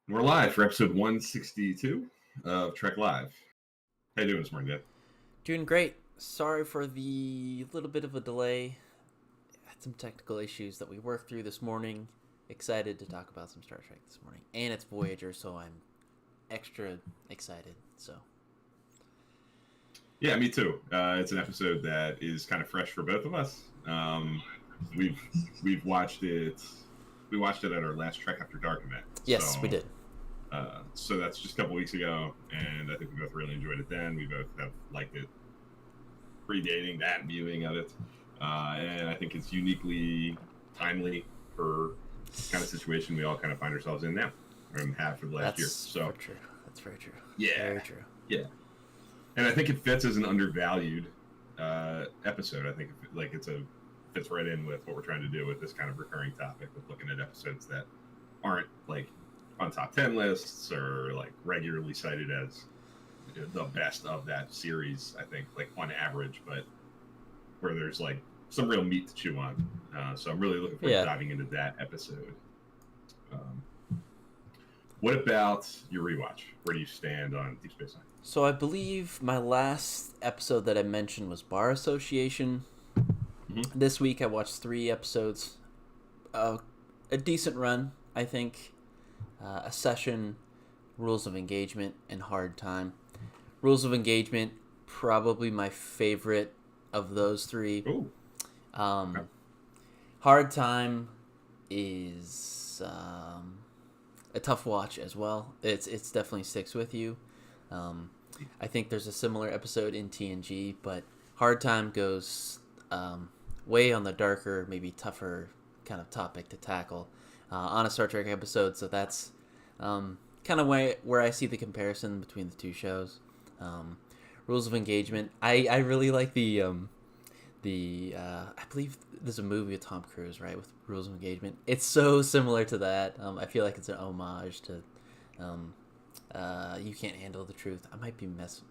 We're live for episode 162 of Trek Live. How you doing this morning, Dave? Doing great. Sorry for the little bit of a delay. Had some technical issues that we worked through this morning. Excited to talk about some Star Trek this morning. And it's Voyager, so I'm extra excited. So Yeah, me too. It's an episode that is kind of fresh for both of us. We've watched it. We watched it at our last Trek After Dark event. yes, we did. So that's just a couple weeks ago, and I think we both really enjoyed it then. We both have liked it predating that viewing of it. And I think it's uniquely timely for the kind of situation we all kind of find ourselves in now and have for the last year. So true. That's very true. Yeah. Very true. Yeah. And I think it fits as an undervalued episode. I think fits right in with what we're trying to do with this kind of recurring topic, with looking at episodes that aren't like on top 10 lists or like regularly cited as the best of that series, I think, like on average, but where there's like some real meat to chew on. So I'm really looking forward to diving into that episode. What about your rewatch? Where do you stand on Deep Space Nine? So I believe my last episode that I mentioned was Bar Association. Mm-hmm. This week I watched 3 episodes. A decent run, I think. A Session, Rules of Engagement, and Hard Time. Rules of Engagement, probably my favorite of those 3. Ooh. Okay. Hard Time is a tough watch as well. It's definitely sticks with you. I think there's a similar episode in TNG, but Hard Time goes way on the darker, maybe tougher kind of topic to tackle on a Star Trek episode. So that's kind of where I see the comparison between the two shows. Rules of Engagement. I really like the I believe there's a movie with Tom Cruise, right, with Rules of Engagement. It's so similar to that. I feel like it's an homage to You Can't Handle the Truth. I might be messing.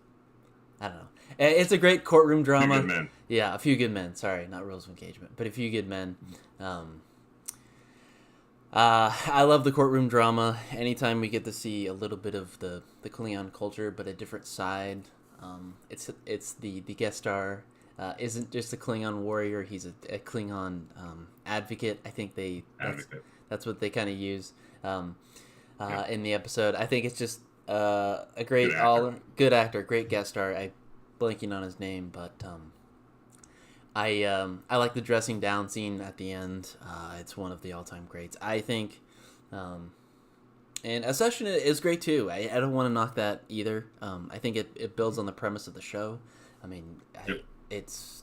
I don't know. It's a great courtroom drama. A Few Good Men. Yeah, A Few Good Men. Sorry, not Rules of Engagement, but A Few Good Men. I love the courtroom drama. Anytime we get to see a little bit of the Klingon culture, but a different side. It's the guest star isn't just a Klingon warrior. He's a Klingon advocate. I think that's what they kind of use in the episode. I think it's just a great good actor, great guest star. I'm blanking on his name, but I like the dressing down scene at the end. It's one of the all-time greats, I think. And A Session is great too. I don't want to knock that either. I think it builds on the premise of the show. I mean, it's,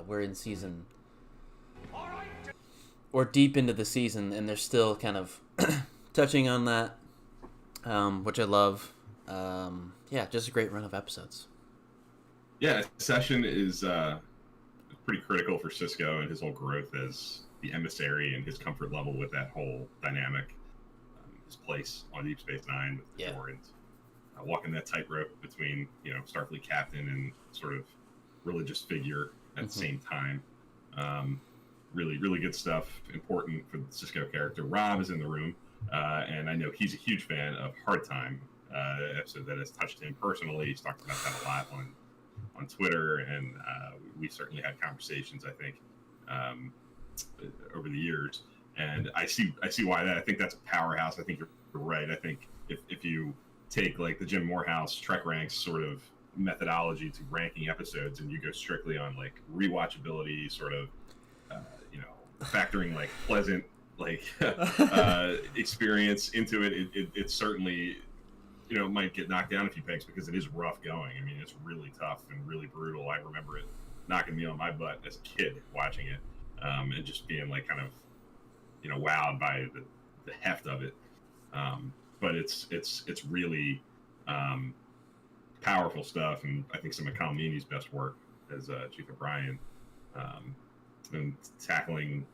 we're in season, or deep into the season, and they're still kind of touching on that, which I love. Just a great run of episodes. Yeah, Session is pretty critical for Sisko and his whole growth as the emissary and his comfort level with that whole dynamic. His place on Deep Space Nine with the Jorans, walking that tightrope between Starfleet captain and sort of religious figure at the same time. Really, really good stuff. Important for the Sisko character. Rob is in the room, and I know he's a huge fan of Hard Time, episode that has touched him personally. He's talked about that a lot on Twitter, and we certainly had conversations, I think, over the years. And I see why that. I think that's a powerhouse. I think you're right. I think if you take like the Jim Morehouse Trek Ranks sort of methodology to ranking episodes, and you go strictly on like rewatchability, sort of, factoring like pleasant experience into it, it certainly might get knocked down a few pegs because it is rough going. I mean, it's really tough and really brutal. I remember it knocking me on my butt as a kid watching it, and just being like kind of wowed by the heft of it. But it's really powerful stuff, and I think some of Kalmini's best work as Chief O'Brien, and tackling.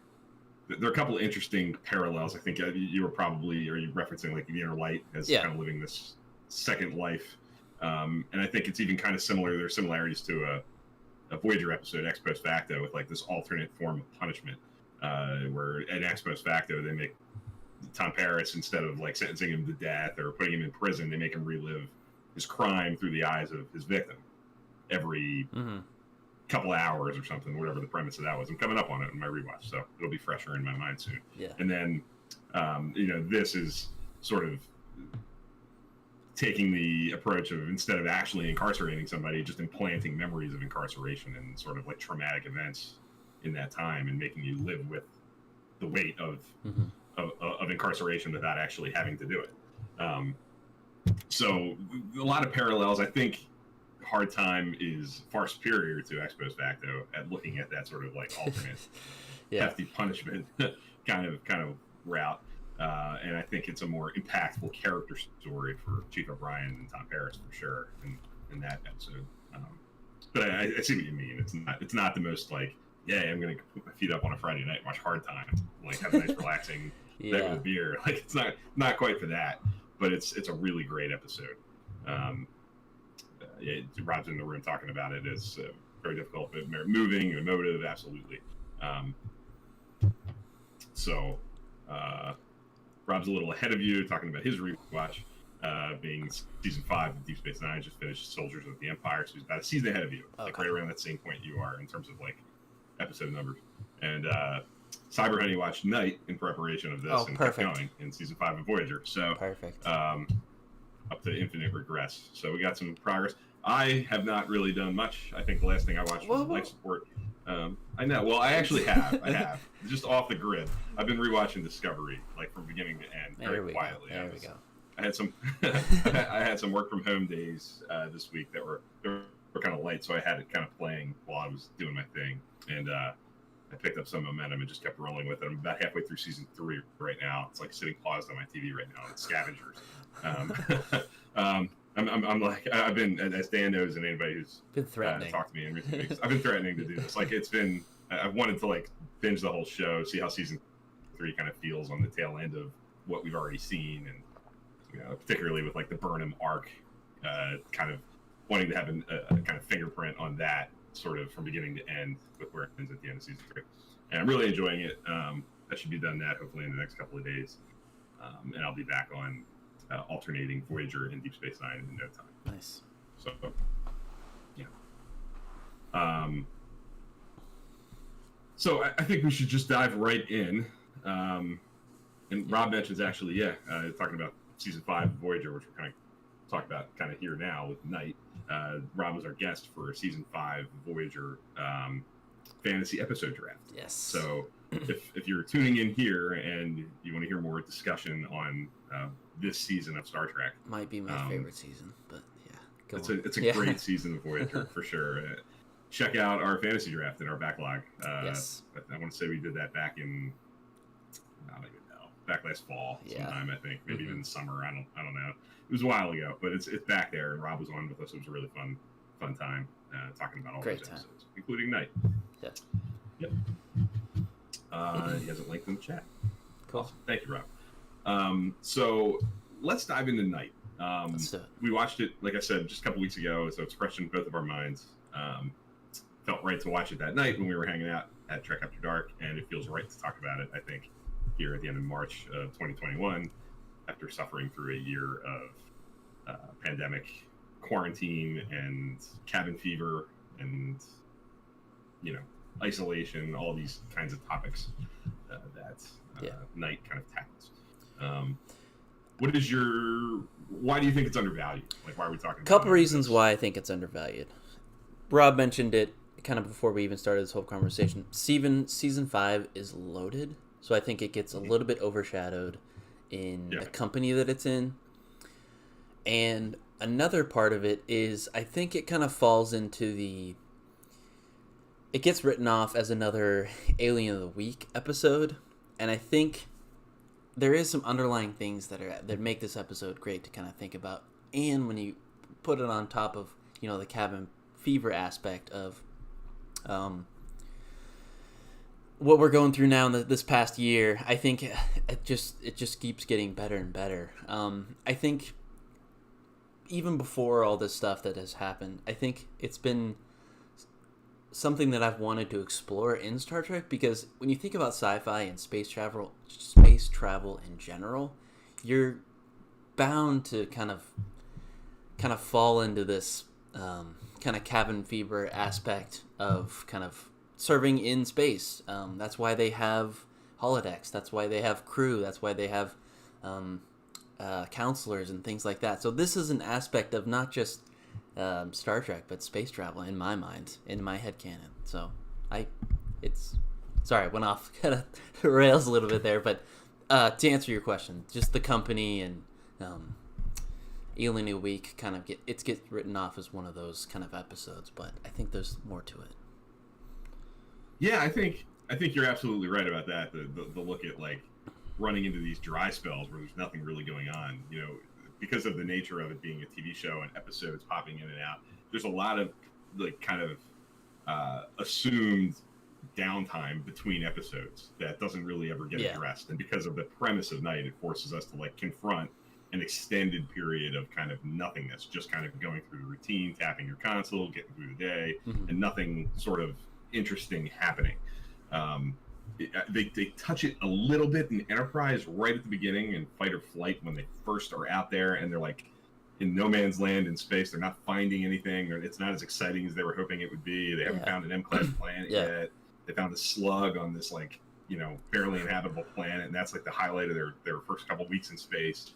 There are a couple of interesting parallels. I think you were referencing like the Inner Light as kind of living this second life, and I think it's even kind of similar. There are similarities to a Voyager episode, Ex Post Facto, with like this alternate form of punishment. Where at Ex Post Facto they make Tom Paris, instead of like sentencing him to death or putting him in prison, they make him relive his crime through the eyes of his victim every couple hours or something, whatever the premise of that was. I'm coming up on it in my rewatch, so it'll be fresher in my mind soon. Yeah. And then, this is sort of taking the approach of, instead of actually incarcerating somebody, just implanting memories of incarceration and sort of like traumatic events in that time, and making you live with the weight of incarceration without actually having to do it. So a lot of parallels. I think Hard Time is far superior to Ex Post Facto at looking at that sort of like alternate hefty punishment kind of route. And I think it's a more impactful character story for Chief O'Brien and Tom Paris for sure in that episode. But I see what you mean. It's not the most like, yeah, I'm gonna put my feet up on a Friday night and watch Hard Time, like have a nice relaxing night with a beer. Like it's not quite for that, but it's a really great episode. Rob's in the room talking about it. It's very difficult, but moving, emotive, absolutely. So Rob's a little ahead of you, talking about his rewatch, being season 5 of Deep Space Nine. Just finished Soldiers of the Empire, so he's about a season ahead of you, like right around that same point you are in terms of like episode numbers. And Cyber Honey watched Night in preparation of this, and kept going in season 5 of Voyager. So perfect. Up to Infinite Regress. So we got some progress. I have not really done much. I think the last thing I watched was Life Support. I know. Well, I actually have. I have. Just off the grid. I've been rewatching Discovery, like from beginning to end, very quietly. There we go. I had some. I had some work from home days this week that were kind of light, so I had it kind of playing while I was doing my thing, and I picked up some momentum and just kept rolling with it. I'm about halfway through season 3 right now. It's like sitting paused on my TV right now. It's Scavengers. I'm like, I've been, as Dan knows, and anybody who's been threatening talked to me in recent weeks, I've been threatening to do this. Like it's been, I wanted to like binge the whole show, see how season 3 kind of feels on the tail end of what we've already seen, and particularly with like the Burnham arc, kind of wanting to have a kind of fingerprint on that sort of from beginning to end with where it ends at the end of season 3. And I'm really enjoying it. I should be done that hopefully in the next couple of days, and I'll be back on alternating Voyager and Deep Space Nine in no time. Nice. So, yeah. So I think we should just dive right in. And Rob mentions actually, talking about season 5 of Voyager, which we're kind of talking about kind of here now with Night. Rob was our guest for season 5 Voyager fantasy episode draft. Yes. So if you're tuning in here and you want to hear more discussion on this season of Star Trek, might be my favorite season, but yeah, it's a great season of Voyager for sure. Check out our fantasy draft in our backlog. Yes. I want to say we did that back in, I don't even know, back last fall sometime, I think, maybe even summer. I don't know. It was a while ago, but it's back there, and Rob was on with us. It was a really fun time talking about all those episodes, including Night. Yeah. Yep. He has a link in the chat. Cool. Awesome. Thank you, Rob. So let's dive into Night. Let's do it. We watched it, like I said, just a couple weeks ago, so it's fresh in both of our minds. Felt right to watch it that night when we were hanging out at Trek After Dark, and it feels right to talk about it, I think, here at the end of March of 2021, after suffering through a year of pandemic, quarantine, and cabin fever, and isolation, all these kinds of topics that Night kind of tackles. Why do you think it's undervalued? Like, why are we talking about it? Couple reasons why I think it's undervalued. Rob mentioned it kind of before we even started this whole conversation. Season 5 is loaded, so I think it gets a little bit overshadowed in the company that it's in. And another part of it is I think it kind of falls into it gets written off as another Alien of the Week episode, and I think there is some underlying things that make this episode great to kind of think about. And when you put it on top of the cabin fever aspect of what we're going through now in this past year, I think it just keeps getting better and better. I think even before all this stuff that has happened, I think it's been something that I've wanted to explore in Star Trek, because when you think about sci-fi and space travel in general, you're bound to kind of fall into this kind of cabin fever aspect of kind of serving in space. That's why they have holodecks. That's why they have crew. That's why they have counselors and things like that. So this is an aspect of not just Star Trek, but space travel in my mind, in my headcanon. So sorry, I went off kind of the rails a little bit there, but to answer your question, just the company and Alien New Week kind of gets written off as one of those kind of episodes, but I think there's more to it. Yeah, I think you're absolutely right about that. The look at like running into these dry spells where there's nothing really going on, because of the nature of it being a TV show and episodes popping in and out. There's a lot of like kind of assumed downtime between episodes that doesn't really ever get addressed. And because of the premise of Night, it forces us to like confront an extended period of kind of nothingness, just kind of going through the routine, tapping your console, getting through the day, and nothing sort of interesting happening. They touch it a little bit in Enterprise right at the beginning in Fight or Flight when they first are out there and they're like in no man's land in space. They're not finding anything. It's not as exciting as they were hoping it would be. They haven't found an M-class planet yet. They found a slug on this like, barely inhabitable planet, and that's like the highlight of their first couple weeks in space.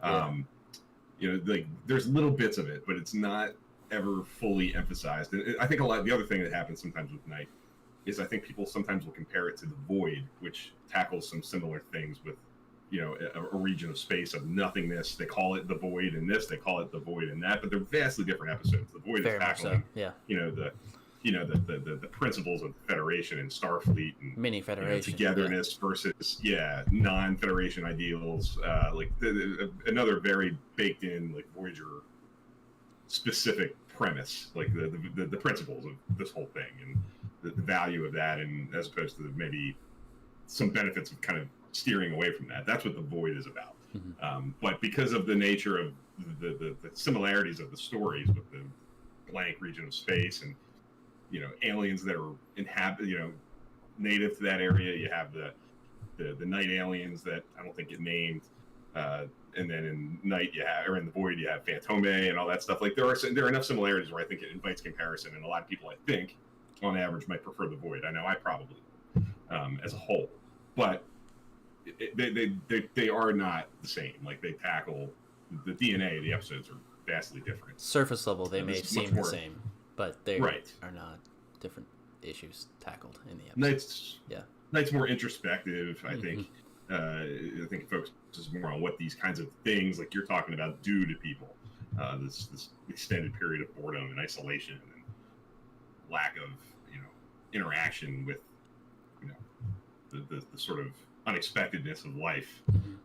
Like there's little bits of it, but it's not ever fully emphasized. And I think the other thing that happens sometimes with Night is I think people sometimes will compare it to The Void, which tackles some similar things with, a region of space of nothingness. They call it The Void in this, they call it The Void in that, but they're vastly different episodes. The Void is tackling, the principles of the Federation and Starfleet and mini Federation togetherness versus non-Federation ideals. Another very baked in like Voyager specific premise, like the principles of this whole thing and the value of that, and as opposed to maybe some benefits of kind of steering away from that. That's what The Void is about. But because of the nature of the similarities of the stories with the blank region of space and aliens that are native to that area, you have the night aliens that I don't think get named, and then in Night in The Void you have Phantome and all that stuff. Like there are enough similarities where I think it invites comparison, and a lot of people I think on average might prefer The Void. I know I probably as a whole, but they are not the same. Like they tackle the DNA of the episodes are vastly different. Surface level they may seem the same, but they are not. Different issues tackled in the episode. Night's more introspective. I think it focuses more on what these kinds of things like you're talking about do to people. This extended period of boredom and isolation and lack of interaction with the sort of unexpectedness of life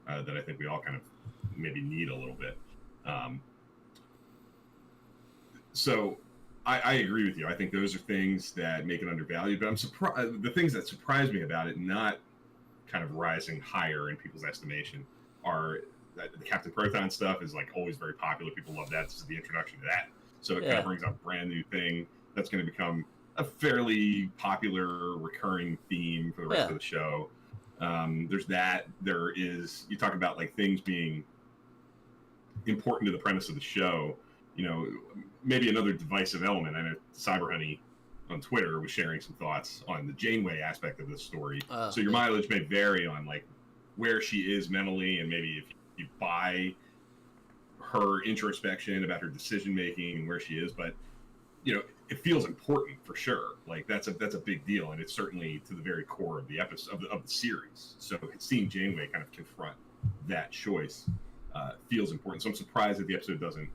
that I think we all kind of maybe need a little bit. So I agree with you. I think those are things that make it undervalued, but I'm surprised. The things that surprise me about it not kind of rising higher in people's estimation are that the Captain Proton stuff is like always very popular. People love that. This is the introduction to that. So it kind of brings up a brand new thing that's going to become a fairly popular recurring theme for the rest of the show. There's that. There is, you talk about like things being important to the premise of the show. Maybe another divisive element. I know Cyberhoney on Twitter was sharing some thoughts on the Janeway aspect of this story. So your mileage may vary on like where she is mentally, and maybe if you buy her introspection about her decision making and where she is, but it feels important for sure. Like that's a big deal, and it's certainly to the very core of the episode of the series. So seeing Janeway kind of confront that choice feels important. So I'm surprised that the episode doesn't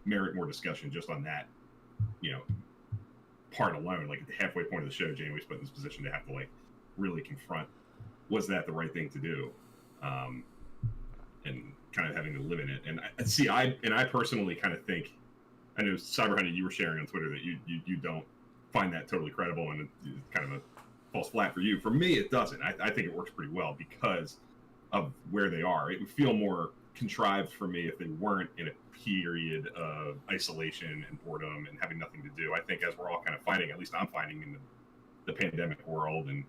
merit more discussion just on that, part alone. Like at the halfway point of the show, Janeway's put in this position to have to like really confront, was that the right thing to do, and kind of having to live in it. And I personally kind of think, I know Cyberhunter, you were sharing on Twitter that you don't find that totally credible, and it's kind of a falls flat for you. For me, it doesn't. I think it works pretty well because of where they are. It would feel more contrived for me if they weren't in a period of isolation and boredom and having nothing to do. I think as we're all kind of finding, at least I'm finding in the pandemic world and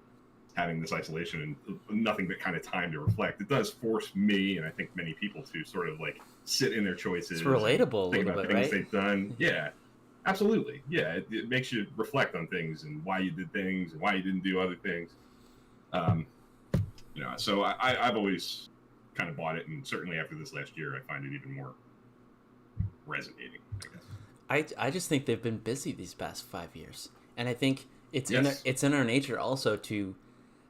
having this isolation and nothing but kind of time to reflect, it does force me, and I think many people, to sort of like sit in their choices. It's relatable, think about things right? they've done. Yeah, absolutely. Yeah, it makes you reflect on things and why you did things and why you didn't do other things. So I've always kind of bought it, and certainly after this last year, I find it even more resonating, I guess. I just think they've been busy these past 5 years, and I think it's Yes. it's in our nature also to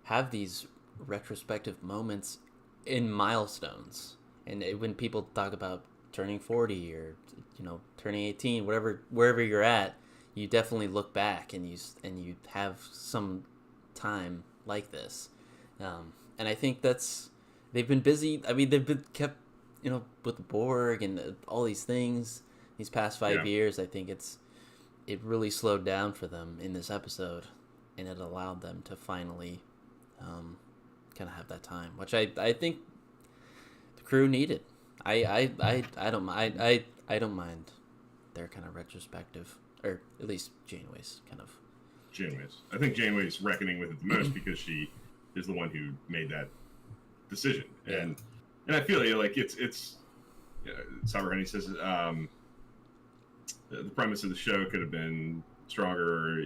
have these retrospective moments in milestones. And when people talk about turning 40 or turning 18, wherever you're at, you definitely look back and you have some time like this. And I think they've been busy. I mean, they've been kept, with the Borg and all these things these past 5 years. I think it really slowed down for them in this episode, and it allowed them to finally kind of have that time, which I think the crew needed. I don't mind. I don't mind their kind of retrospective, or at least Janeway's kind of. Janeway's. I think Janeway's reckoning with it the most because she is the one who made that decision, and I feel like it's. Sabra Henny says the premise of the show could have been stronger.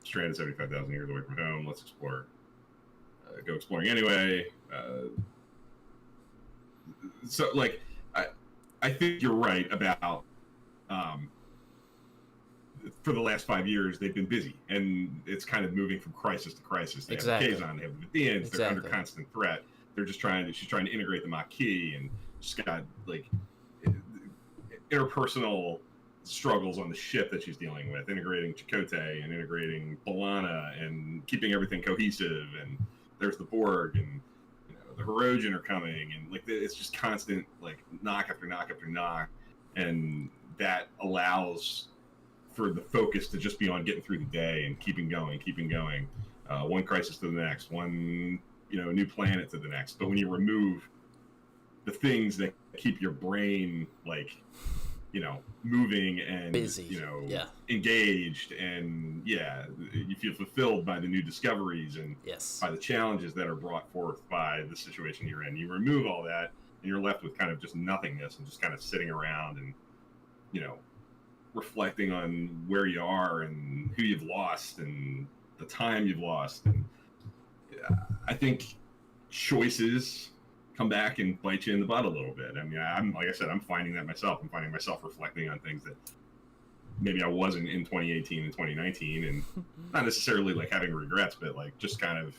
Stranded 75,000 years away from home. Let's explore. Go exploring anyway. So, like, I think you're right about. For the last 5 years, they've been busy, and it's kind of moving from crisis to crisis. They Exactly. have the Kazon, they have the Vidians, they're under constant threat. They're just she's trying to integrate the Maquis, and she's got like interpersonal struggles on the ship that she's dealing with, integrating Chakotay and integrating B'Elanna and keeping everything cohesive. And there's the Borg, and the Hirogen are coming, and like it's just constant like knock after knock after knock, and that allows for the focus to just be on getting through the day and keeping going, one crisis to the next, one new planet to the next. But when you remove the things that keep your brain like moving and busy, engaged, and you feel fulfilled by the new discoveries and by the challenges that are brought forth by the situation you're in. You remove all that, and you're left with kind of just nothingness and just kind of sitting around and reflecting on where you are and who you've lost and the time you've lost. And I think choices come back and bite you in the butt a little bit. I mean, I'm finding that myself. I'm finding myself reflecting on things that maybe I wasn't in 2018 and 2019, and not necessarily like having regrets, but like just kind of,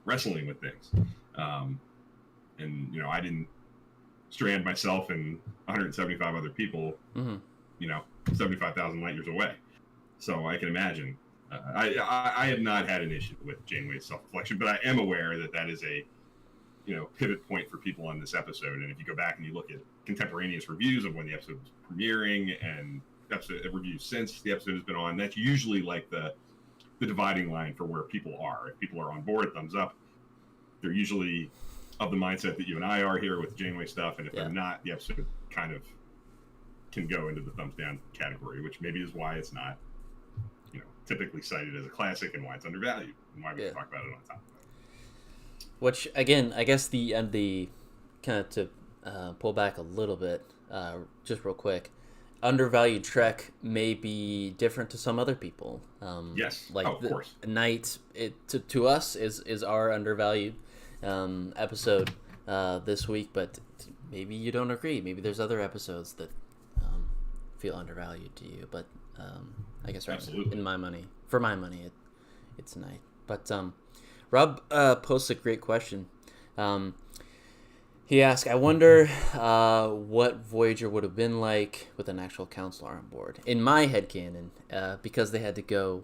wrestling with things. And I didn't strand myself and 175 other people, 75,000 light years away. So I can imagine. I have not had an issue with Janeway's self-reflection, but I am aware that is a pivot point for people on this episode. And if you go back and you look at contemporaneous reviews of when the episode was premiering and reviews since the episode has been on, that's usually like the dividing line for where people are. If people are on board, thumbs up. They're usually of the mindset that you and I are here with Janeway stuff, and if they're not, the episode kind of can go into the thumbs down category, which maybe is why it's not typically cited as a classic and why it's undervalued and why we talk about it on top of that. Which again, I guess the kind of to pull back a little bit, just real quick, undervalued Trek may be different to some other people. Yes, like of course. Night, to us is our undervalued episode this week, but maybe you don't agree. Maybe there's other episodes that feel undervalued to you, but I guess absolutely. For my money, it's Night. But Rob posts a great question. He asked, I wonder what Voyager would have been like with an actual counselor on board. In my headcanon, because they had to go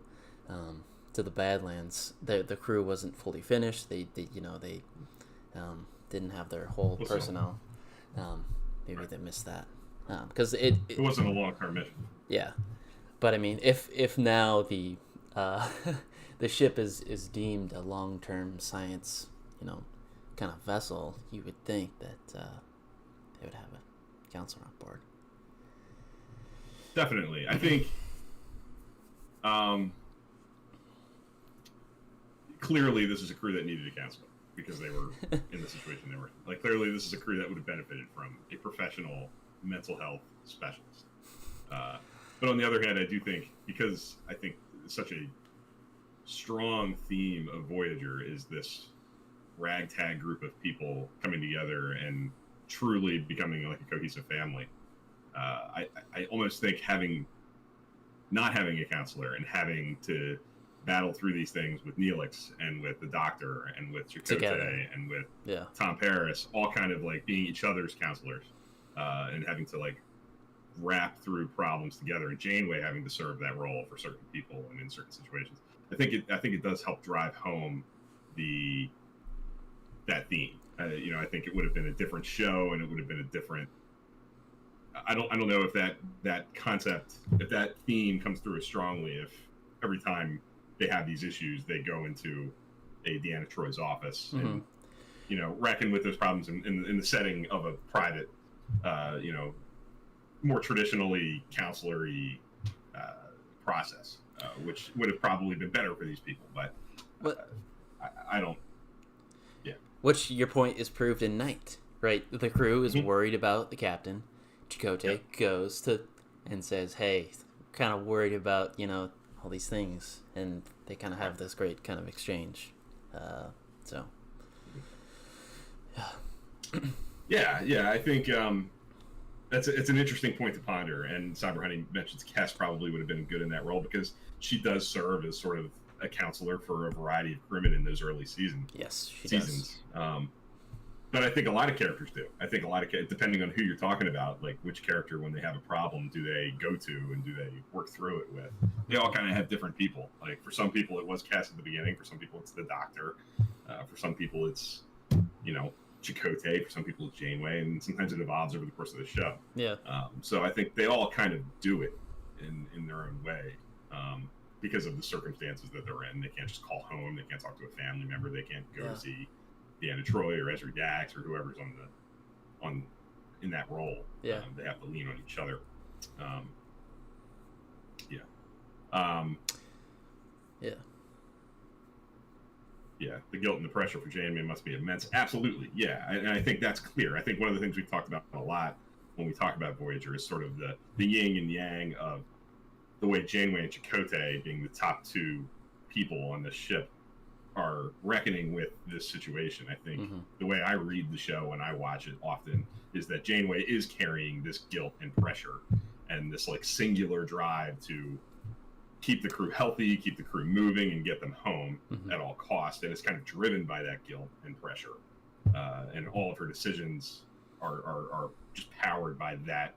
to the Badlands, the crew wasn't fully finished. They didn't have their whole personnel. Maybe they missed that. Because it wasn't a long-term mission. Yeah. But I mean, if now the the ship is deemed a long-term science, kind of vessel, you would think that they would have a counselor on board. Definitely. I think clearly this is a crew that needed a counselor because they were in the situation they were in. Like, clearly this is a crew that would have benefited from a professional mental health specialist. But on the other hand, I do think, because I think such a strong theme of Voyager is this ragtag group of people coming together and truly becoming like a cohesive family. I almost think not having a counselor and having to battle through these things with Neelix and with the Doctor and with Chakotay and with Tom Paris, all kind of like being each other's counselors, and having to like wrap through problems together, and Janeway having to serve that role for certain people and in certain situations. I think it does help drive home that theme. I think it would have been a different show, and it would have been a different. I don't know if that concept, if that theme comes through as strongly, if every time they have these issues, they go into a Deanna Troy's office and reckon with those problems in the setting of a private, more traditionally counselor-y process, which would have probably been better for these people. But I don't. Yeah. Which your point is proved in Night, right? The crew is worried about the captain. Chakotay goes to and says, "Hey, kind of worried about all these things," and they kind of have this great kind of exchange. Yeah. I think it's an interesting point to ponder. And Cyber Honey mentions Cass probably would have been good in that role because she does serve as sort of a counselor for a variety of crewmen in those early seasons. Yes, she does. But I think a lot of characters do. I think depending on who you're talking about, like which character, when they have a problem, do they go to and do they work through it with? They all kind of have different people. Like for some people, it was Cass at the beginning. For some people, it's the Doctor. For some people, it's Chakotay. For some people, it's Janeway, and sometimes it evolves over the course of the show. Yeah. So I think they all kind of do it in their own way, because of the circumstances that they're in. They can't just call home. They can't talk to a family member. They can't go to see Deanna Troy or Ezra Dax or whoever's in that role. Yeah. They have to lean on each other. The guilt and the pressure for Janeway must be immense. Absolutely. Yeah. And I think that's clear. I think one of the things we've talked about a lot when we talk about Voyager is sort of the yin and yang of the way Janeway and Chakotay, being the top two people on the ship, are reckoning with this situation. I think the way I read the show and I watch it often is that Janeway is carrying this guilt and pressure and this like singular drive to keep the crew healthy, keep the crew moving, and get them home at all costs. And it's kind of driven by that guilt and pressure. And all of her decisions are just powered by that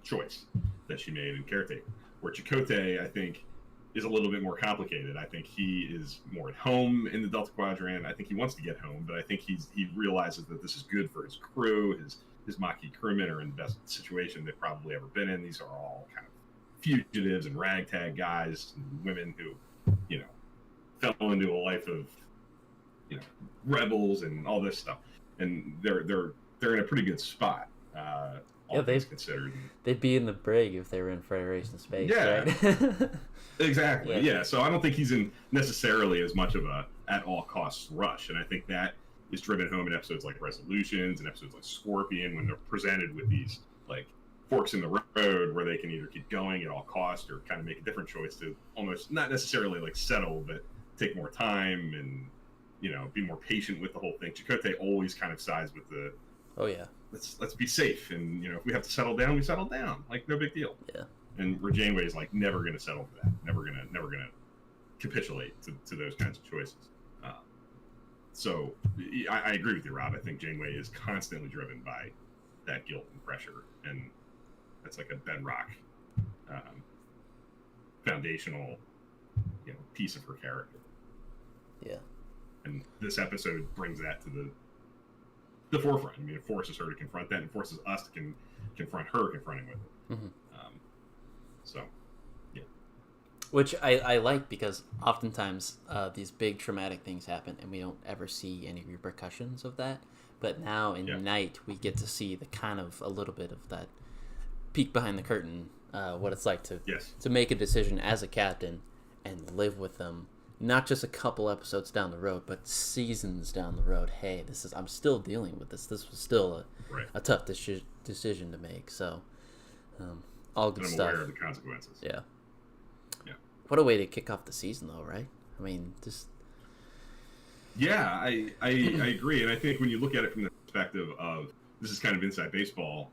choice that she made in Caretaker. Where Chakotay, I think, is a little bit more complicated. I think he is more at home in the Delta Quadrant. I think he wants to get home, but I think he realizes that this is good for his crew. His Maquis crewmen are in the best situation they've probably ever been in. These are all kind of fugitives and ragtag guys and women who, fell into a life of, rebels and all this stuff. And they're in a pretty good spot. All things considered. They'd be in the brig if they were in Federation space, right? Exactly. Yeah. So I don't think he's in necessarily as much of a at all costs rush, and I think that is driven home in episodes like Resolutions and episodes like Scorpion, when they're presented with these like forks in the road where they can either keep going at all costs or kind of make a different choice to almost not necessarily like settle, but take more time and be more patient with the whole thing. Chakotay always kind of sides with the let's be safe, and if we have to settle down, we settle down, like no big deal. Yeah. And where Janeway is like never going to settle for that, never gonna capitulate to those kinds of choices. So I agree with you, Rob. I think Janeway is constantly driven by that guilt and pressure, and that's like a bedrock, foundational, piece of her character. Yeah. And this episode brings that to the forefront. I mean, it forces her to confront that, and forces us to confront her confronting with it. So, yeah. Which I like because oftentimes these big traumatic things happen and we don't ever see any repercussions of that. But now in Night, we get to see the kind of a little bit of that peek behind the curtain, what it's like to make a decision as a captain and live with them, not just a couple episodes down the road, but seasons down the road. Hey, I'm still dealing with this. This was still a tough decision to make. So, all good stuff. I'm aware of the consequences. Yeah. What a way to kick off the season, though, right? I mean, just... Yeah, I agree. And I think when you look at it from the perspective of, this is kind of inside baseball,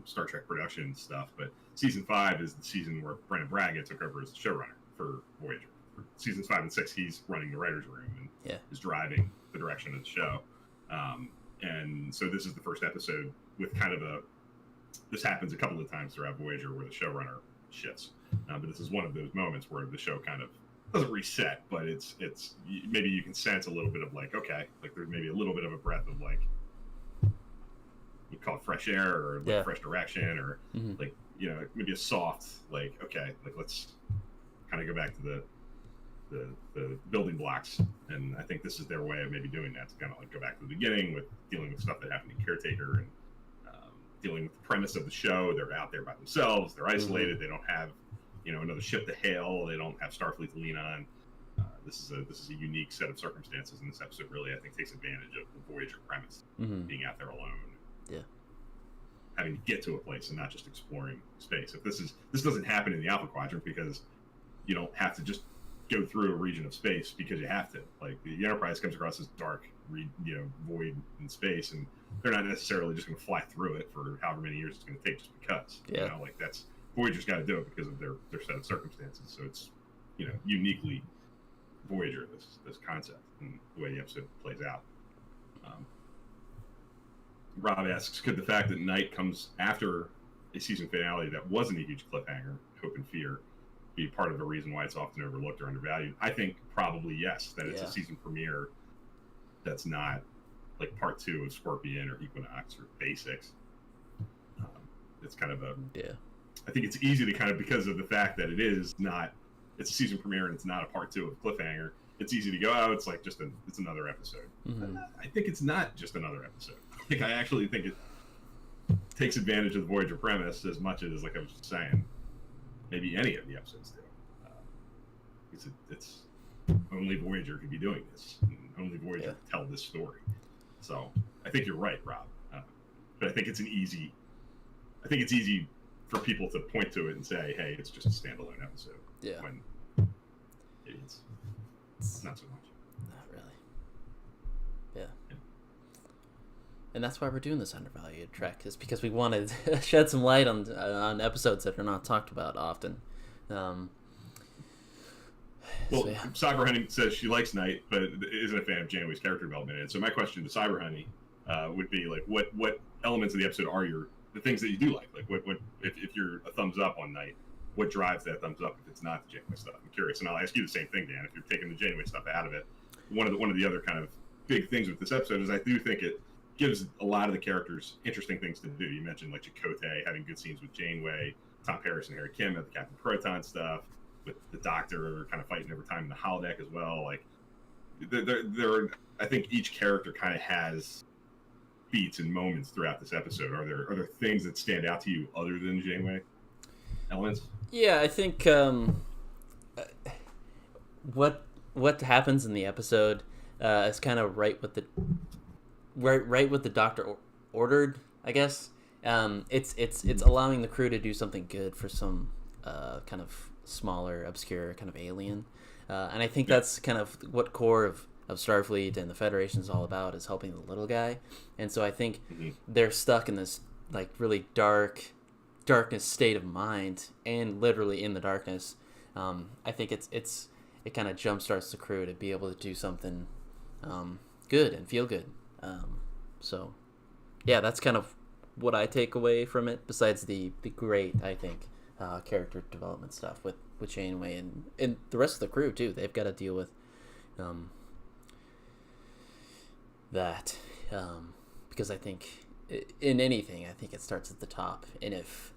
Star Trek production stuff, but season 5 is the season where Brendan Braga took over as the showrunner for Voyager. For seasons 5 and 6, he's running the writer's room and is driving the direction of the show. And so this is the first episode with kind of this happens a couple of times throughout Voyager where the showrunner shifts. But this is one of those moments where the show kind of doesn't reset, but it's maybe you can sense a little bit of like, okay, like there's maybe a little bit of a breath of like, we call it fresh air or like fresh direction or like, maybe a soft, like, okay, like let's kind of go back to the building blocks. And I think this is their way of maybe doing that, to kind of like go back to the beginning with dealing with stuff that happened in Caretaker and dealing with the premise of the show. They're out there by themselves. They're isolated. They don't have, another ship to hail. They don't have Starfleet to lean on. This is a unique set of circumstances, and this episode really, I think, takes advantage of the Voyager premise, being out there alone, having to get to a place and not just exploring space. If this doesn't happen in the Alpha Quadrant because you don't have to just go through a region of space because you have to. Like the Enterprise comes across this dark, void in space, and they're not necessarily just going to fly through it for however many years it's going to take just because. That's Voyager's got to do it because of their set of circumstances. So it's uniquely Voyager, this concept and the way the episode plays out. Rob asks, could the fact that Night comes after a season finale that wasn't a huge cliffhanger, Hope and Fear, be part of the reason why it's often overlooked or undervalued? I think probably yes, that it's a season premiere that's not like part 2 of Scorpion or Equinox or Basics. It's kind of I think it's easy to kind of, because of the fact that it's a season premiere and it's not a part 2 of Cliffhanger, it's easy to go, it's like it's another episode. I think it's not just another episode. I actually think it takes advantage of the Voyager premise as much as, like I was just saying, maybe any of the episodes do. It's only Voyager could be doing this. And only Voyager could tell this story. So I think you're right, Rob. But I think it's easy for people to point to it and say, hey, it's just a standalone episode. Yeah. When it's not so much. Not really. Yeah. And that's why we're doing this Undervalued Trek, is because we wanted to shed some light on episodes that are not talked about often. Cyber Honey says she likes Night, but isn't a fan of Janeway's character development. And so my question to Cyber Honey would be like, what elements of the episode are the things that you do like? Like, what if you're a thumbs up on Night, what drives that thumbs up if it's not the Janeway stuff? I'm curious, and I'll ask you the same thing, Dan. If you're taking the Janeway stuff out of it, one of the other kind of big things with this episode is I do think it gives a lot of the characters interesting things to do. You mentioned like Chakotay having good scenes with Janeway, Tom Paris and Harry Kim at the Captain Proton stuff, with the Doctor kind of fighting over time in the holodeck as well. Like, I think each character kind of has beats and moments throughout this episode. Are there things that stand out to you other than Janeway elements? Yeah, I think what happens in the episode is kind of right what the Doctor ordered, I guess. It's allowing the crew to do something good for some kind of smaller, obscure kind of alien, and I think that's kind of what core of Starfleet and the Federation is all about, is helping the little guy. And so I think they're stuck in this like really darkness state of mind, and literally in the darkness. I think it kind of jumpstarts the crew to be able to do something good and feel good. So yeah, that's kind of what I take away from it, besides the great, I think, character development stuff with Janeway and the rest of the crew too. They've got to deal with that, because I think in anything, I think it starts at the top, and if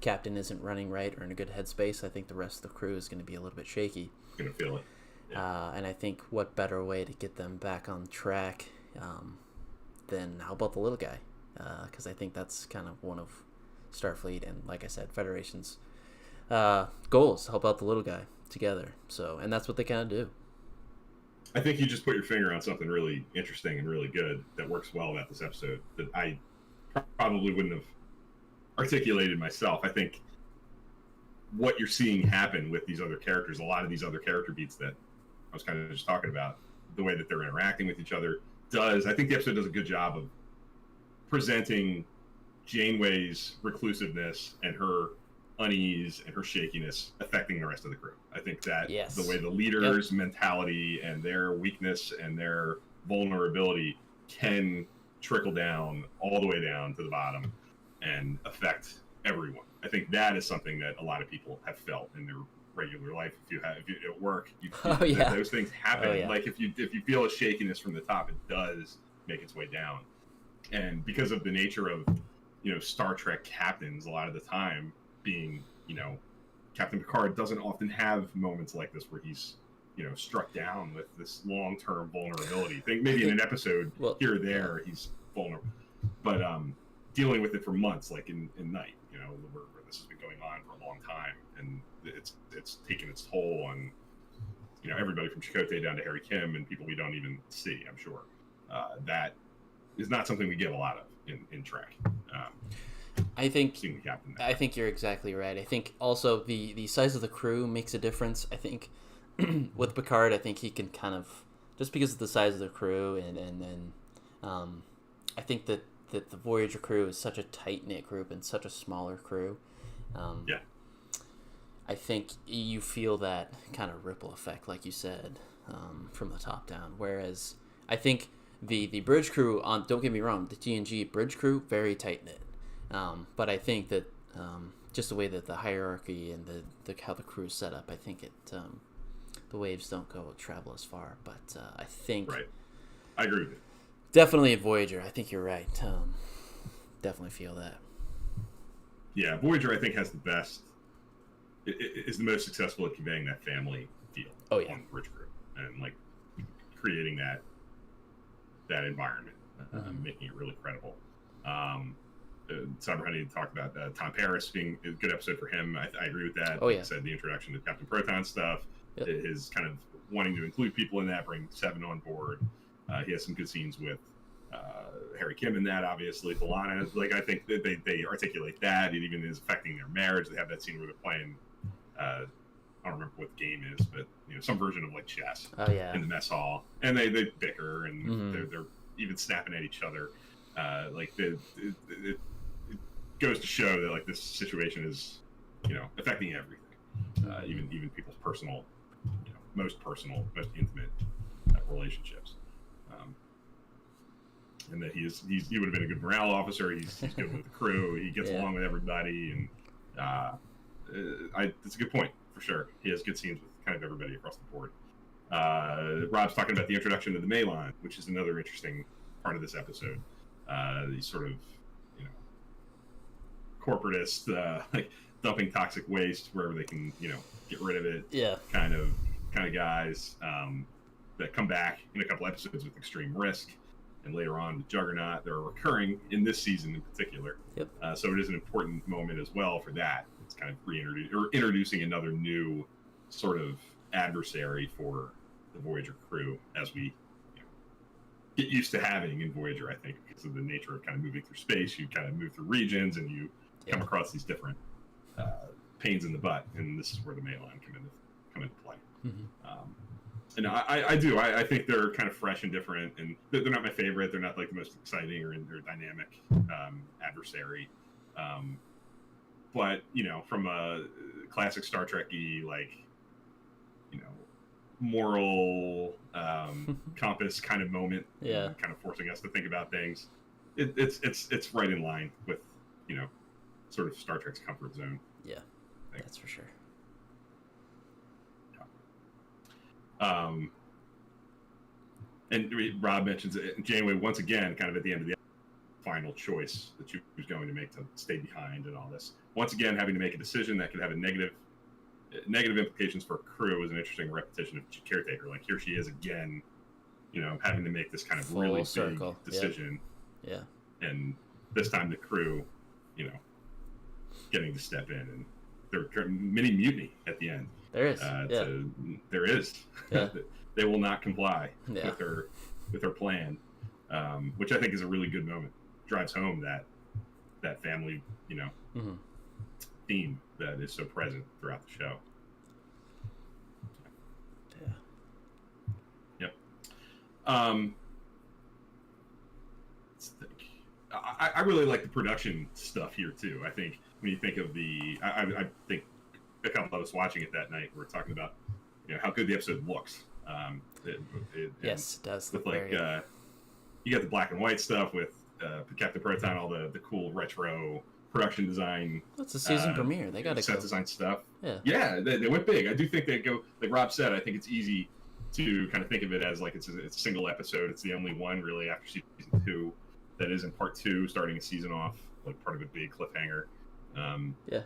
captain isn't running right or in a good headspace, I think the rest of the crew is going to be a little bit shaky. Gonna feel it. Yeah. And I think what better way to get them back on track than how about the little guy? Because I think that's kind of one of Starfleet and, like I said, Federation's goals, help out the little guy together. So, and that's what they kind of do. I think you just put your finger on something really interesting and really good that works well about this episode that I probably wouldn't have articulated myself. I think what you're seeing happen with these other characters, a lot of these other character beats that I was kind of just talking about, the way that they're interacting with each other, I think the episode does a good job of presenting Janeway's reclusiveness and her unease and her shakiness affecting the rest of the crew. I think that the way the leaders' mentality and their weakness and their vulnerability can trickle down all the way down to the bottom and affect everyone. I think that is something that a lot of people have felt in their regular life. If you at work, those things happen. Like if you feel a shakiness from the top, it does make its way down. And because of the nature of Star Trek captains, a lot of the time being Captain Picard doesn't often have moments like this where he's struck down with this long-term vulnerability. Think maybe in an episode here or there he's vulnerable, but dealing with it for months, like in Night, where this has been going on for a long time, and it's taken its toll on everybody from Chakotay down to Harry Kim and people we don't even see. I'm sure that is not something we get a lot of in Trek. I think you're exactly right. I think also the size of the crew makes a difference. I think with Picard, I think he can kind of, just because of the size of the crew, and I think that the Voyager crew is such a tight-knit group and such a smaller crew. I think you feel that kind of ripple effect, like you said, from the top down. Whereas I think the bridge crew, don't get me wrong, the TNG bridge crew, very tight-knit. But I think that just the way that the hierarchy and the how the crew is set up, I think the waves don't travel as far. But I think I agree with you. Definitely a Voyager. I think you're right. Definitely feel that. Yeah, Voyager I think has the best. Is the most successful at conveying that family feel. On bridge crew and like creating that environment, making it really credible. Cyber Honey talked about Tom Paris being a good episode for him. I agree with that. Like I said, the introduction to Captain Proton stuff, his kind of wanting to include people in that, bring Seven on board. He has some good scenes with Harry Kim in that, obviously. B'Elanna, like I think that they articulate that. It even is affecting their marriage. They have that scene where they're playing, I don't remember what the game is, but some version of like chess in the mess hall, and they bicker and they're even snapping at each other. It goes to show that like this situation is affecting everything, even people's personal, most intimate relationships, and that he would have been a good morale officer. He's good with the crew. He gets along with everybody, and it's a good point for sure. He has good scenes with kind of everybody across the board. Rob's talking about the introduction to the Malon, which is another interesting part of this episode. These sort of corporatist like dumping toxic waste wherever they can get rid of it, kind of guys that come back in a couple episodes with extreme risk, and later on with Juggernaut. They're recurring in this season in particular. So it is an important moment as well for that. It's kind of introducing another new sort of adversary for the Voyager crew, as we get used to having in Voyager, I think, because of the nature of kind of moving through space. You kind of move through regions and you come across these different pains in the butt, and this is where the Malon come into play. And I think they're kind of fresh and different, and they're not my favorite. They're not like the most exciting or dynamic adversary, but from a classic Star Trek-y, like moral compass kind of moment, kind of forcing us to think about things. It's right in line with sort of Star Trek's comfort zone. That's for sure. And Rob mentions it, Janeway once again, kind of at the end of the final choice that she was going to make to stay behind and all this. Once again, having to make a decision that could have a negative implications for crew is an interesting repetition of caretaker. Like here she is again, having to make this kind of Full really circle. big decision. Yeah. And this time the crew, getting to step in, and there's mini mutiny at the end. There is. There is. Yeah. They will not comply Yeah. with her plan, which I think is a really good moment. Drives home that family, Mm-hmm. theme that is so present throughout the show. Yeah. Yep. Let's think. I really like the production stuff here too. I think when you think of I think a couple of us watching it that night were talking about, how good the episode looks. Yes, it does. With you got the black and white stuff with Captain Proton, all the cool retro production design. It's a season premiere. They got to set design stuff. Yeah, they went big. I do think they go, like Rob said. I think it's easy to kind of think of it as like it's a single episode. It's the only one really after season 2 that isn't part 2, starting a season off like part of a big cliffhanger.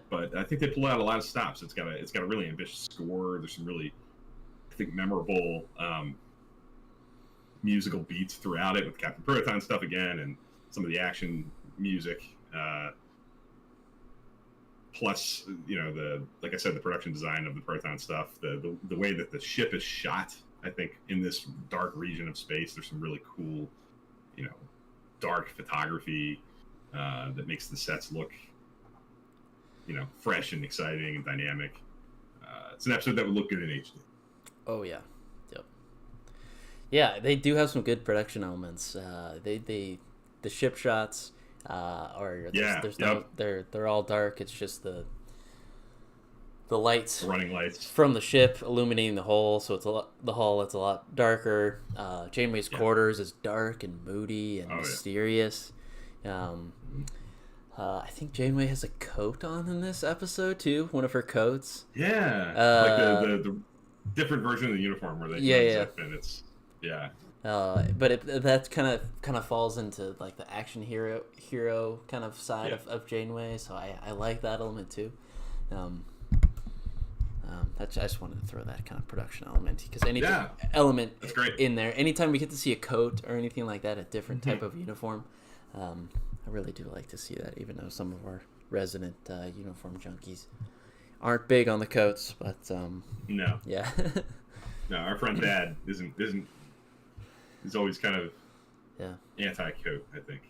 But I think they pull out a lot of stops. It's got a really ambitious score. There's some really, I think, memorable musical beats throughout it with Captain Proton stuff again, and some of the action music. Plus, like I said, the production design of the Proton stuff, the way that the ship is shot. I think in this dark region of space, there's some really cool, dark photography that makes the sets look, fresh and exciting and dynamic. It's an episode that would look good in HD. Oh yeah, yep. Yeah, they do have some good production elements. The ship shots. They're all dark. It's just the lights, running lights from the ship illuminating the hull, so it's the hull. It's a lot darker. Janeway's quarters is dark and moody and mysterious. I think Janeway has a coat on in this episode too. One of her coats. Yeah, like the different version of the uniform where they zip and it's but that kind of falls into like the action hero kind of side of Janeway, so I like that element too. I just wanted to throw that kind of production element because element that's great. In there. Anytime we get to see a coat or anything like that, a different type of uniform, I really do like to see that. Even though some of our resident uniform junkies aren't big on the coats, but no, no, our friend Dad isn't. He's always kind of anti-coat, I think,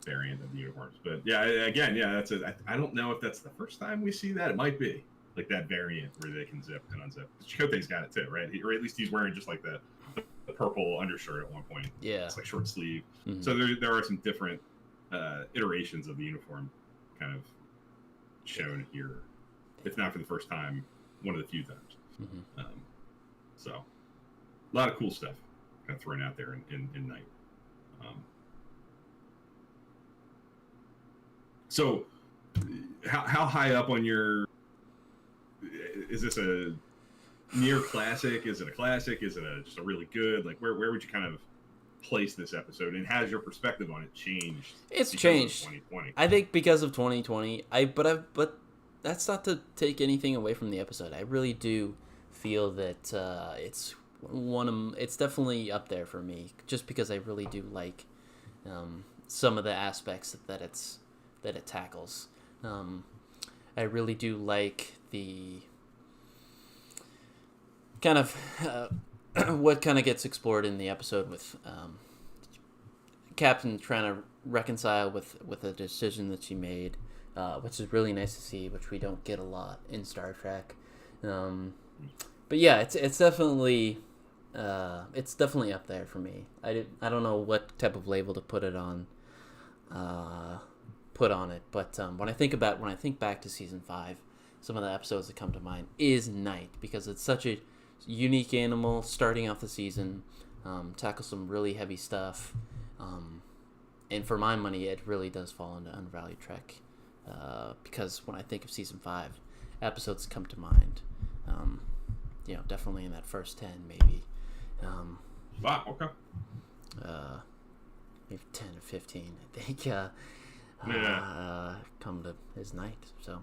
variant of the uniforms. But that's I don't know if that's the first time we see that. It might be like that variant where they can zip and unzip. Chakotay's got it too, right? Or at least he's wearing just like the purple undershirt at one point. Yeah, it's like short sleeve. So there are some different iterations of the uniform kind of shown here, if not for the first time, one of the few times. So. A lot of cool stuff kind of thrown out there in Night. So, how high up on your... Is this a near classic? Is it a classic? Is it just a really good? Like, where would you kind of place this episode? And has your perspective on it changed? It's changed. 2020? I think because of 2020. But that's not to take anything away from the episode. I really do feel that it's definitely up there for me, just because I really do like some of the aspects that it tackles. I really do like the kind of what kind of gets explored in the episode with Captain trying to reconcile with a decision that she made, which is really nice to see, which we don't get a lot in Star Trek. But yeah, it's definitely up there for me. I don't know what type of label to put on it, but when I think back to season 5, some of the episodes that come to mind is Night, because it's such a unique animal starting off the season, tackles some really heavy stuff, and for my money, it really does fall into Undervalued Trek, because when I think of season 5, episodes come to mind. Definitely in that first 10, maybe. Wow. Okay. maybe 10 or 15, I think, come to his night. So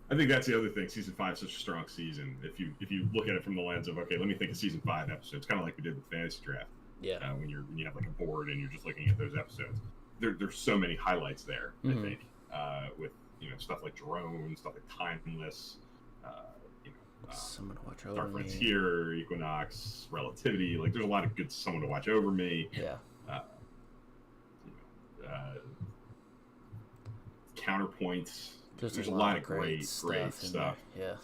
I think that's the other thing. Season 5 is such a strong season. If you look at it from the lens of, okay, let me think of season 5 episodes, kind of like we did with Fantasy Draft. Yeah. When you have like a board and you're just looking at those episodes, there's so many highlights there. I think with stuff like Drone, stuff like Timeless, Someone to Watch Over Star Me, Frontier, Equinox, Relativity. Like there's a lot of good Someone to Watch Over Me. Yeah. Counterpoints. There's a lot lot of great stuff. Yeah.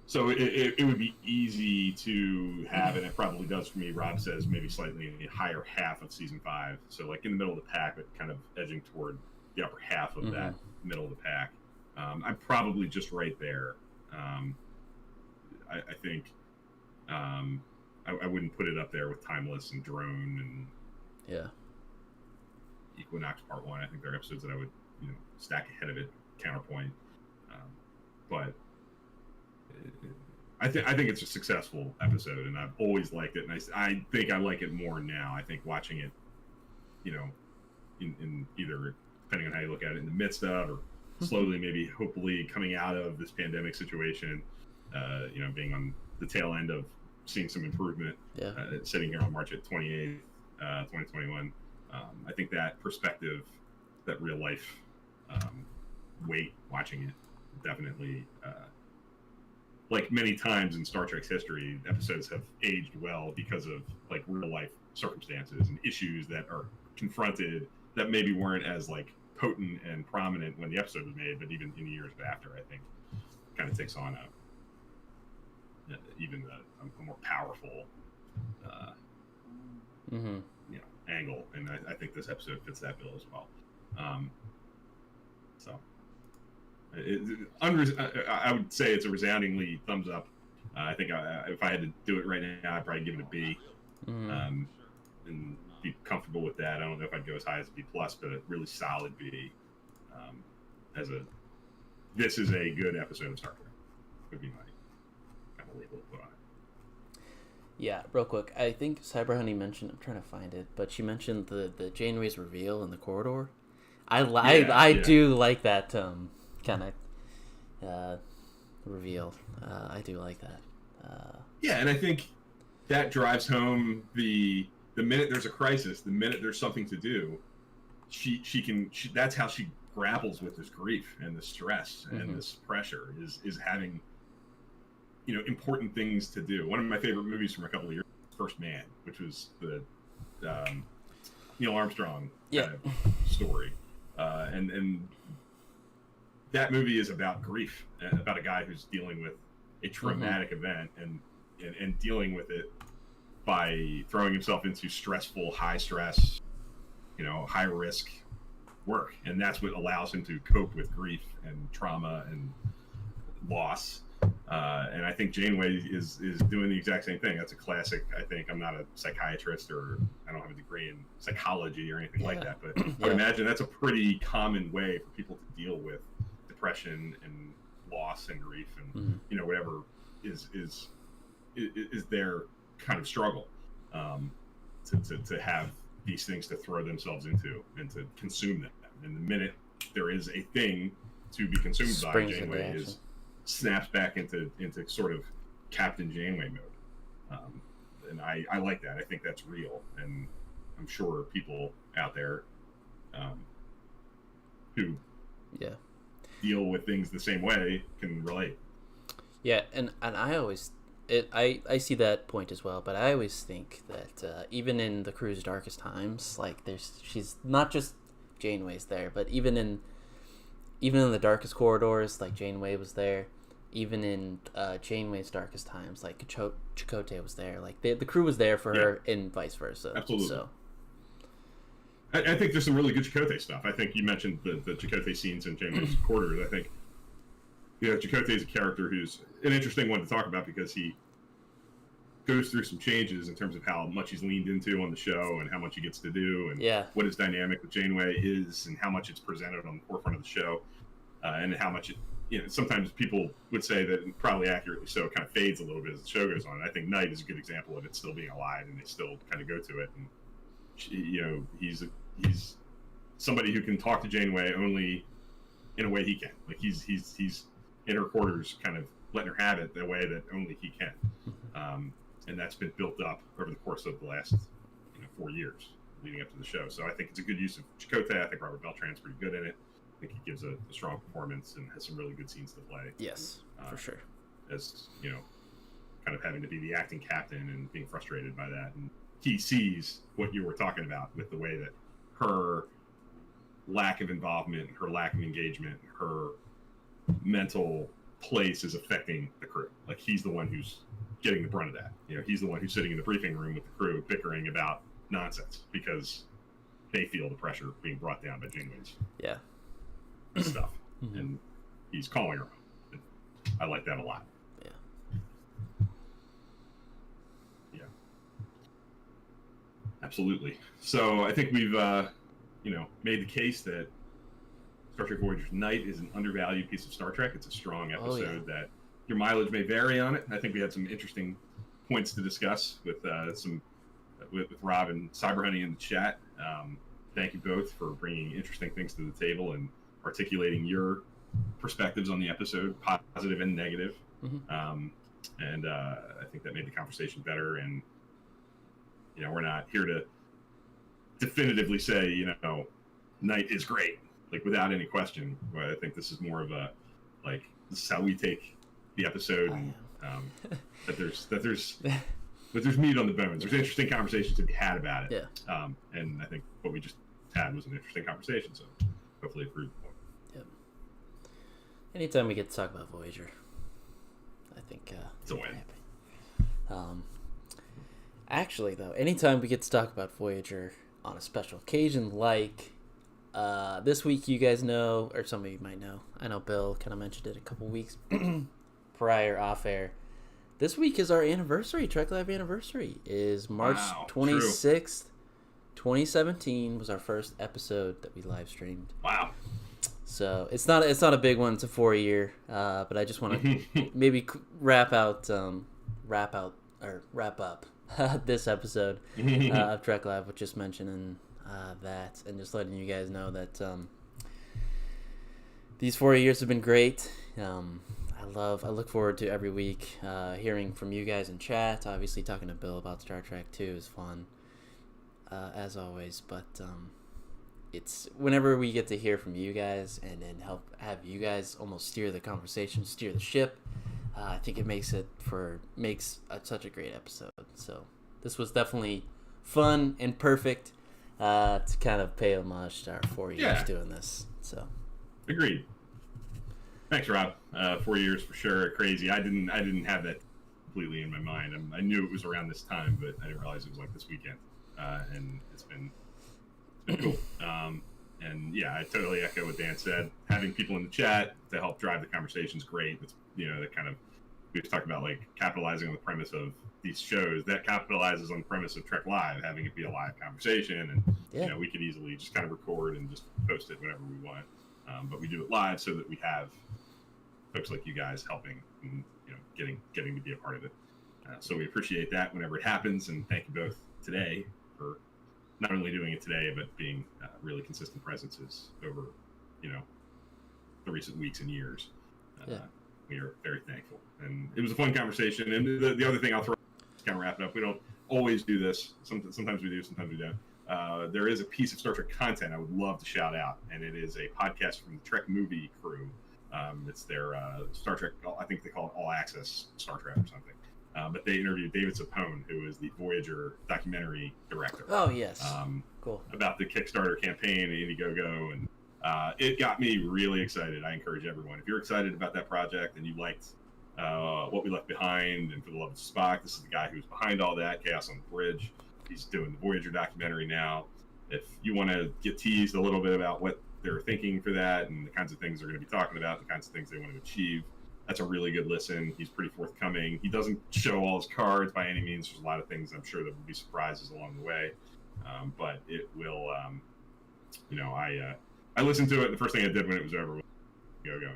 So it would be easy to have, and it probably does for me, Rob says, maybe slightly in the higher half of season 5. So like in the middle of the pack, but kind of edging toward the upper half of that middle of the pack. I'm probably just right there. I think I wouldn't put it up there with Timeless and Drone and Equinox Part 1. I think they're episodes that I would stack ahead of it, Counterpoint. But I think it's a successful episode, and I've always liked it, and I think I like it more now. I think watching it, in either, depending on how you look at it, in the midst of, or slowly, maybe, hopefully, coming out of this pandemic situation, being on the tail end of seeing some improvement, sitting here on March 28th, 2021. I think that perspective, that real life weight watching it, definitely, like many times in Star Trek's history, episodes have aged well because of like real life circumstances and issues that are confronted that maybe weren't as like potent and prominent when the episode was made, but even in the years after, I think kind of takes on a more powerful angle, and I think this episode fits that bill as well. I would say it's a resoundingly thumbs up. I think if I had to do it right now, I'd probably give it a B, and be comfortable with that. I don't know if I'd go as high as a B plus, but a really solid B. This is a good episode of Star Trek. Would be my kind of label to put on it. Yeah, real quick. I think Cyber Honey mentioned. I'm trying to find it, but she mentioned the Janeway's reveal in the corridor. I do like that kind of reveal. I do like that. And I think that drives home the minute there's a crisis, the minute there's something to do, she that's how she grapples with this grief and this stress and this pressure is having important things to do. One of my favorite movies from a couple of years, First Man, which was the Neil Armstrong kind of story, and that movie is about grief, about a guy who's dealing with a traumatic event and dealing with it by throwing himself into stressful, high stress, high risk work. And that's what allows him to cope with grief and trauma and loss. And I think Janeway is doing the exact same thing. That's a classic. I think, I'm not a psychiatrist, or I don't have a degree in psychology or anything like that, but I would imagine that's a pretty common way for people to deal with depression and loss and grief and whatever is their kind of struggle, to have these things to throw themselves into and to consume them. And the minute there is a thing to be consumed by, Janeway snaps back into sort of Captain Janeway mode. And I like that. I think that's real, and I'm sure people out there who deal with things the same way can relate. Yeah, and I always I see that point as well, but I always think that even in the crew's darkest times, like she's not just Janeway's there, but even in the darkest corridors, like Janeway was there. Even in Janeway's darkest times, like Chakotay was there. Like the crew was there for her, and vice versa. Absolutely. So I think there's some really good Chakotay stuff. I think you mentioned the Chakotay scenes in Janeway's quarters. I think Chakotay is a character who's an interesting one to talk about because he goes through some changes in terms of how much he's leaned into on the show and how much he gets to do and what his dynamic with Janeway is and how much it's presented on the forefront of the show, and how much it, sometimes people would say that, and probably accurately so, it kind of fades a little bit as the show goes on. I think Night is a good example of it still being alive, and they still kind of go to it. And he's somebody who can talk to Janeway only in a way he can. Like he's in her quarters, kind of letting her have it the way that only he can, and that's been built up over the course of the last 4 years leading up to the show. So I think it's a good use of Chakotay. I think Robert Beltran's pretty good in it. I think he gives a strong performance and has some really good scenes to play. Yes, for sure. As kind of having to be the acting captain and being frustrated by that, and he sees what you were talking about with the way that her lack of involvement, her lack of engagement, her mental place is affecting the crew. Like he's the one who's getting the brunt of that. He's the one who's sitting in the briefing room with the crew bickering about nonsense because they feel the pressure being brought down by Janeway's stuff. And he's calling her out. I like that a lot. Yeah. Absolutely. So I think we've made the case that Star Trek Voyager's Night is an undervalued piece of Star Trek. It's a strong episode that your mileage may vary on it. I think we had some interesting points to discuss with with Rob and Cyberhoney in the chat. Thank you both for bringing interesting things to the table and articulating your perspectives on the episode, positive and negative. And I think that made the conversation better. And we're not here to definitively say Night is great, like without any question. But I think this is more of a this is how we take the episode, and that there's meat on the bones. There's interesting conversations to be had about it. And I think what we just had was an interesting conversation. So hopefully it proved. Anytime we get to talk about Voyager, I think it's a win. Actually, though, anytime we get to talk about Voyager on a special occasion like this week, you guys know, or some of you might know, I know Bill kind of mentioned it a couple weeks prior off air. This week is our anniversary. Trek Live anniversary is March 26th, 2017 was our first episode that we live streamed. Wow. So it's not a big one. It's a 4-year, but I just want to maybe wrap up this episode of Trek Live with just mentioning that and just letting you guys know that these 4 years have been great. I look forward to every week hearing from you guys in chat. Obviously, talking to Bill about Star Trek too is fun, as always. But it's whenever we get to hear from you guys and then help have you guys almost steer the conversation, steer the ship. I think it makes such a great episode. So this was definitely fun and perfect to kind of pay homage to our 4 years doing this. So agreed. Thanks, Rob. 4 years for sure. Crazy. I didn't have that completely in my mind. I knew it was around this time, but I didn't realize it was like this weekend. And it's been cool. And yeah, I totally echo what Dan said. Having people in the chat to help drive the conversation is great. It's, that kind of, we've talked about like capitalizing on the premise of these shows that capitalizes on the premise of Trek Live, having it be a live conversation. And, we could easily just kind of record and just post it whenever we want. But we do it live so that we have folks like you guys helping and, getting to be a part of it. So we appreciate that whenever it happens. And thank you both today for not only doing it today, but being really consistent presences over, the recent weeks and years. We are very thankful. And it was a fun conversation. And the other thing I'll throw, kind of wrap it up, we don't always do this. Sometimes we do, sometimes we don't. There is a piece of Star Trek content I would love to shout out, and it is a podcast from the Trek movie crew. It's their Star Trek, I think they call it All Access Star Trek or something. But they interviewed David Sapone, who is the Voyager documentary director. Oh, yes. Cool. About the Kickstarter campaign and Indiegogo. And it got me really excited. I encourage everyone, if you're excited about that project and you liked What We Left Behind and For the Love of Spock, this is the guy who's behind all that, Chaos on the Bridge. He's doing the Voyager documentary now. If you want to get teased a little bit about what they're thinking for that and the kinds of things they're going to be talking about, the kinds of things they want to achieve, that's a really good listen. He's pretty forthcoming. He doesn't show all his cards by any means. There's a lot of things I'm sure that will be surprises along the way. But it will, I listened to it. The first thing I did when it was over was go. Yeah,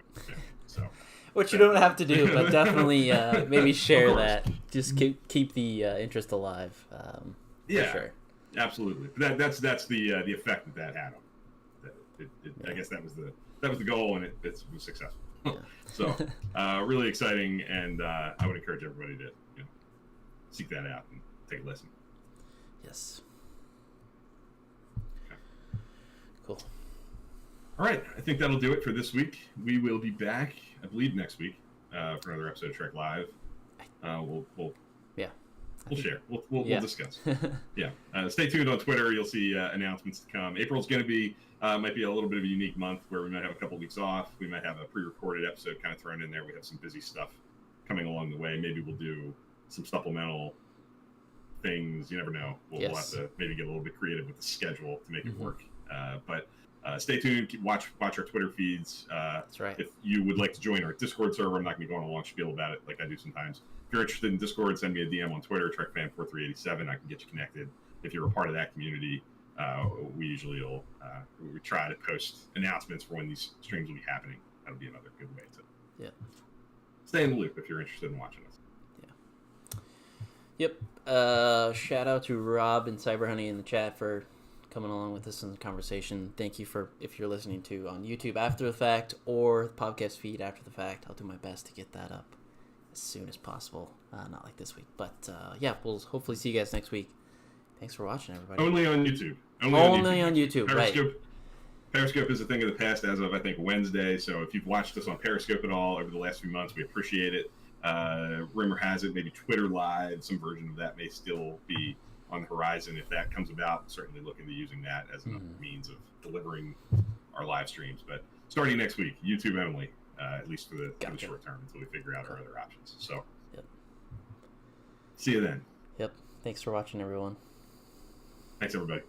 so. Which you don't have to do, but definitely maybe share that. Just keep the interest alive. For sure. Absolutely. That's the effect that had on it. I guess that was the goal, and it was successful. Yeah. So really exciting, and I would encourage everybody to seek that out and take a listen. Yes. Okay. Cool. All right, I think that'll do it for this week. We will be back, I believe, next week for another episode of Trek Live. We'll share. We'll discuss. Yeah. Stay tuned on Twitter. You'll see announcements to come. April's going to be might be a little bit of a unique month where we might have a couple weeks off. We might have a pre-recorded episode kind of thrown in there. We have some busy stuff coming along the way. Maybe we'll do some supplemental things. You never know. We'll have to maybe get a little bit creative with the schedule to make it work. But stay tuned. Watch our Twitter feeds. That's right. If you would like to join our Discord server, I'm not going to go on a long spiel about it like I do sometimes. If you're interested in Discord, send me a DM on Twitter, TrekFan4387. I can get you connected. If you're a part of that community, we usually we try to post announcements for when these streams will be happening. That'll be another good way to stay in the loop if you're interested in watching us. Yep. Shout out to Rob and Cyberhoney in the chat for coming along with us in the conversation. Thank you if you're listening to on YouTube after the fact or the podcast feed after the fact. I'll do my best to get that up as soon as possible. Not like this week, but we'll hopefully see you guys next week. Thanks for watching, everybody. Only on YouTube. Only on YouTube. Periscope is a thing of the past as of, I think, Wednesday. So if you've watched us on Periscope at all over the last few months, we appreciate it. Rumor has it maybe Twitter Live, some version of that may still be on the horizon. If that comes about, certainly look into using that as a means of delivering our live streams. But starting next week, YouTube only, at least for the short term until we figure out our other options. So see you then. Yep. Thanks for watching, everyone. Thanks, everybody.